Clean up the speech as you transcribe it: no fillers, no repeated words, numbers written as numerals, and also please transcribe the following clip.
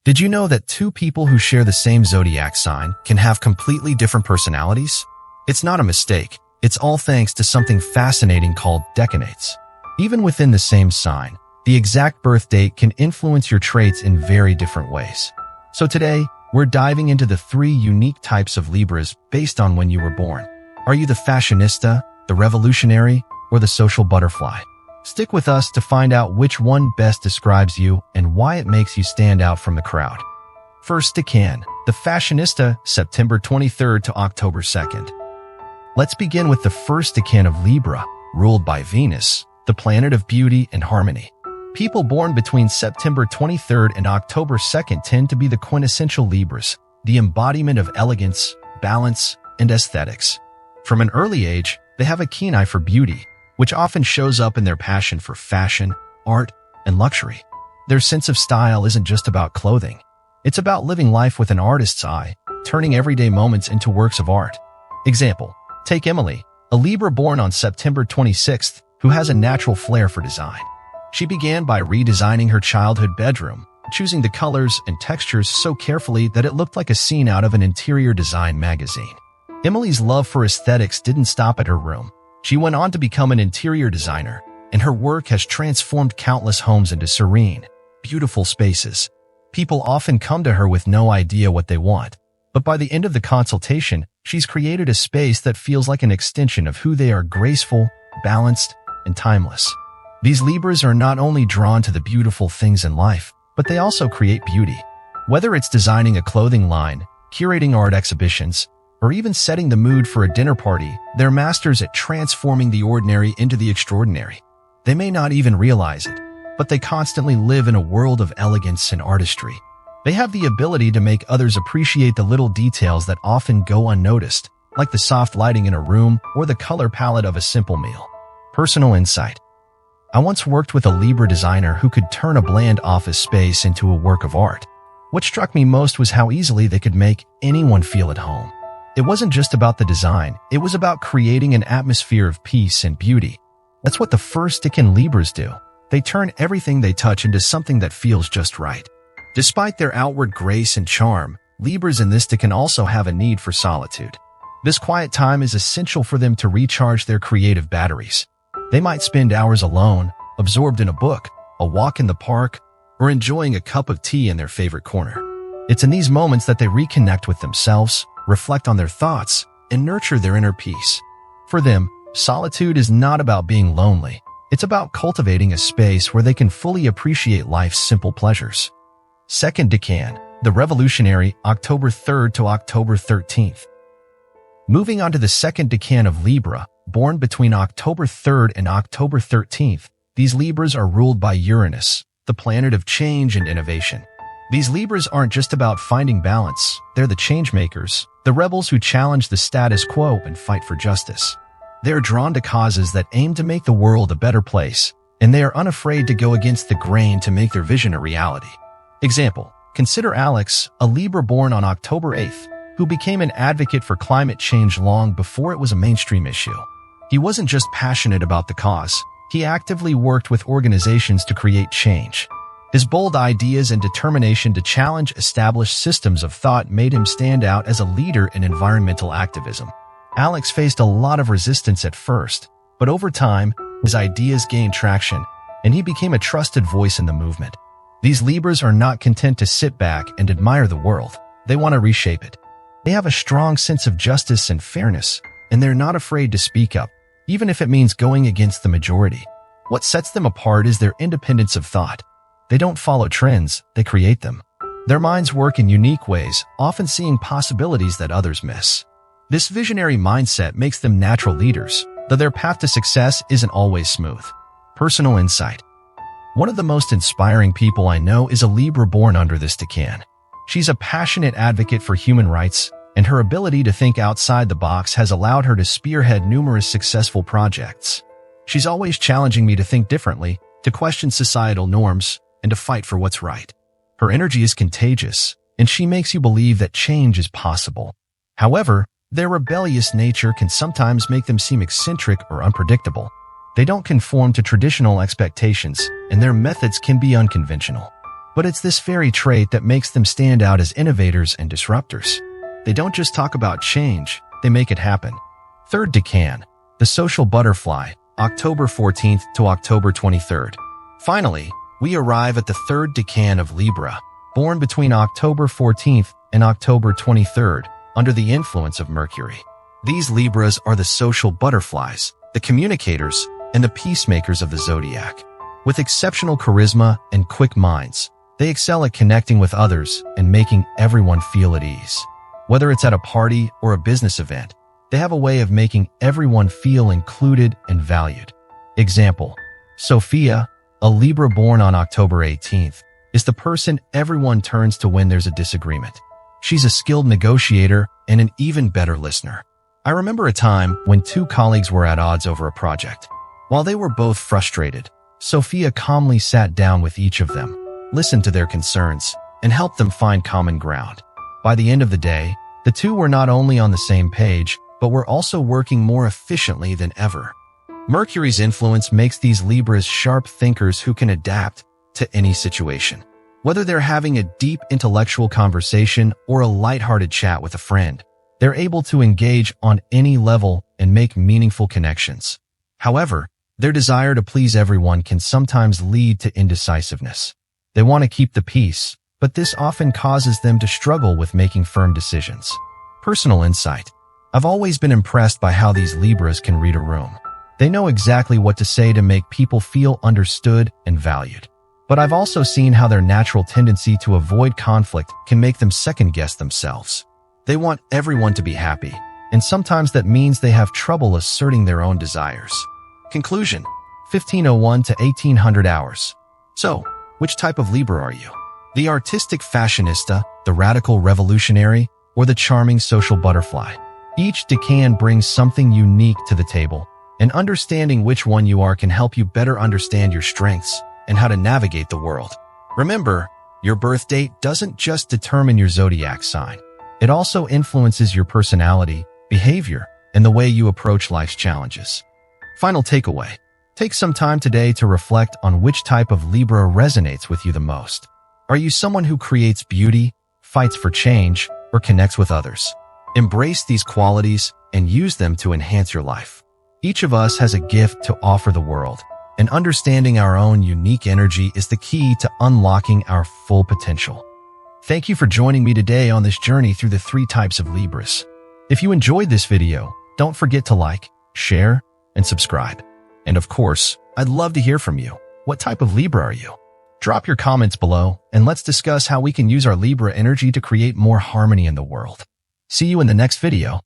Did you know that two people who share the same zodiac sign can have completely different personalities? It's not a mistake. It's all thanks to something fascinating called decanates. Even within the same sign, the exact birth date can influence your traits in very different ways. So today, we're diving into the 3 unique types of Libras based on when you were born. Are you the fashionista, the revolutionary, or the social butterfly? Stick with us to find out which one best describes you and why it makes you stand out from the crowd. First, Thien, the fashionista, September 23rd to October 2nd. Let's begin with the first decan of Libra, ruled by Venus, the planet of beauty and harmony. People born between September 23rd and October 2nd tend to be the quintessential Libras, the embodiment of elegance, balance, and aesthetics. From an early age, they have a keen eye for beauty, which often shows up in their passion for fashion, art, and luxury. Their sense of style isn't just about clothing. It's about living life with an artist's eye, turning everyday moments into works of art. Example, take Emily, a Libra born on September 26th, who has a natural flair for design. She began by redesigning her childhood bedroom, choosing the colors and textures so carefully that it looked like a scene out of an interior design magazine. Emily's love for aesthetics didn't stop at her room. She went on to become an interior designer, and her work has transformed countless homes into serene, beautiful spaces. People often come to her with no idea what they want, but by the end of the consultation, she's created a space that feels like an extension of who they are: graceful, balanced, and timeless. These Libras are not only drawn to the beautiful things in life, but they also create beauty. Whether it's designing a clothing line, curating art exhibitions, or even setting the mood for a dinner party, they're masters at transforming the ordinary into the extraordinary. They may not even realize it, but they constantly live in a world of elegance and artistry. They have the ability to make others appreciate the little details that often go unnoticed, like the soft lighting in a room or the color palette of a simple meal. Personal insight. I once worked with a Libra designer who could turn a bland office space into a work of art. What struck me most was how easily they could make anyone feel at home. It wasn't just about the design, it was about creating an atmosphere of peace and beauty. That's what the first decan Libras do. They turn everything they touch into something that feels just right. Despite their outward grace and charm, Libras in this decan also have a need for solitude. This quiet time is essential for them to recharge their creative batteries. They might spend hours alone, absorbed in a book, a walk in the park, or enjoying a cup of tea in their favorite corner. It's in these moments that they reconnect with themselves, reflect on their thoughts, and nurture their inner peace. For them, solitude is not about being lonely. It's about cultivating a space where they can fully appreciate life's simple pleasures. Second decan, the revolutionary, October 3rd to October 13th. Moving on to the second decan of Libra, born between October 3rd and October 13th, these Libras are ruled by Uranus, the planet of change and innovation. These Libras aren't just about finding balance, they're the change makers, the rebels who challenge the status quo and fight for justice. They are drawn to causes that aim to make the world a better place, and they are unafraid to go against the grain to make their vision a reality. Example, consider Alex, a Libra born on October 8th, who became an advocate for climate change long before it was a mainstream issue. He wasn't just passionate about the cause, he actively worked with organizations to create change. His bold ideas and determination to challenge established systems of thought made him stand out as a leader in environmental activism. Alex faced a lot of resistance at first, but over time, his ideas gained traction, and he became a trusted voice in the movement. These Libras are not content to sit back and admire the world. They want to reshape it. They have a strong sense of justice and fairness, and they're not afraid to speak up, even if it means going against the majority. What sets them apart is their independence of thought. They don't follow trends, they create them. Their minds work in unique ways, often seeing possibilities that others miss. This visionary mindset makes them natural leaders, though their path to success isn't always smooth. Personal insight. One of the most inspiring people I know is a Libra born under this decan. She's a passionate advocate for human rights, and her ability to think outside the box has allowed her to spearhead numerous successful projects. She's always challenging me to think differently, to question societal norms, and to fight for what's right. Her energy is contagious, and she makes you believe that change is possible. However, their rebellious nature can sometimes make them seem eccentric or unpredictable. They don't conform to traditional expectations, and their methods can be unconventional. But it's this very trait that makes them stand out as innovators and disruptors. They don't just talk about change, they make it happen. Third decan, the social butterfly, October 14th to October 23rd. Finally, we arrive at the third decan of Libra, born between October 14th and October 23rd, under the influence of Mercury. These Libras are the social butterflies, the communicators, and the peacemakers of the zodiac. With exceptional charisma and quick minds, they excel at connecting with others and making everyone feel at ease. Whether it's at a party or a business event, they have a way of making everyone feel included and valued. Example: Sophia, a Libra born on October 18th, is the person everyone turns to when there's a disagreement. She's a skilled negotiator and an even better listener. I remember a time when two colleagues were at odds over a project. While they were both frustrated, Sophia calmly sat down with each of them, listened to their concerns, and helped them find common ground. By the end of the day, the two were not only on the same page, but were also working more efficiently than ever. Mercury's influence makes these Libras sharp thinkers who can adapt to any situation. Whether they're having a deep intellectual conversation or a lighthearted chat with a friend, they're able to engage on any level and make meaningful connections. However, their desire to please everyone can sometimes lead to indecisiveness. They want to keep the peace, but this often causes them to struggle with making firm decisions. Personal insight: I've always been impressed by how these Libras can read a room. They know exactly what to say to make people feel understood and valued. But I've also seen how their natural tendency to avoid conflict can make them second-guess themselves. They want everyone to be happy, and sometimes that means they have trouble asserting their own desires. Conclusion: 1501 to 1800 hours. So, which type of Libra are you? The artistic fashionista, the radical revolutionary, or the charming social butterfly? Each decan brings something unique to the table, and understanding which one you are can help you better understand your strengths and how to navigate the world. Remember, your birth date doesn't just determine your zodiac sign. It also influences your personality, behavior, and the way you approach life's challenges. Final takeaway: take some time today to reflect on which type of Libra resonates with you the most. Are you someone who creates beauty, fights for change, or connects with others? Embrace these qualities and use them to enhance your life. Each of us has a gift to offer the world, and understanding our own unique energy is the key to unlocking our full potential. Thank you for joining me today on this journey through the 3 types of Libras. If you enjoyed this video, don't forget to like, share, and subscribe. And of course, I'd love to hear from you. What type of Libra are you? Drop your comments below, and let's discuss how we can use our Libra energy to create more harmony in the world. See you in the next video.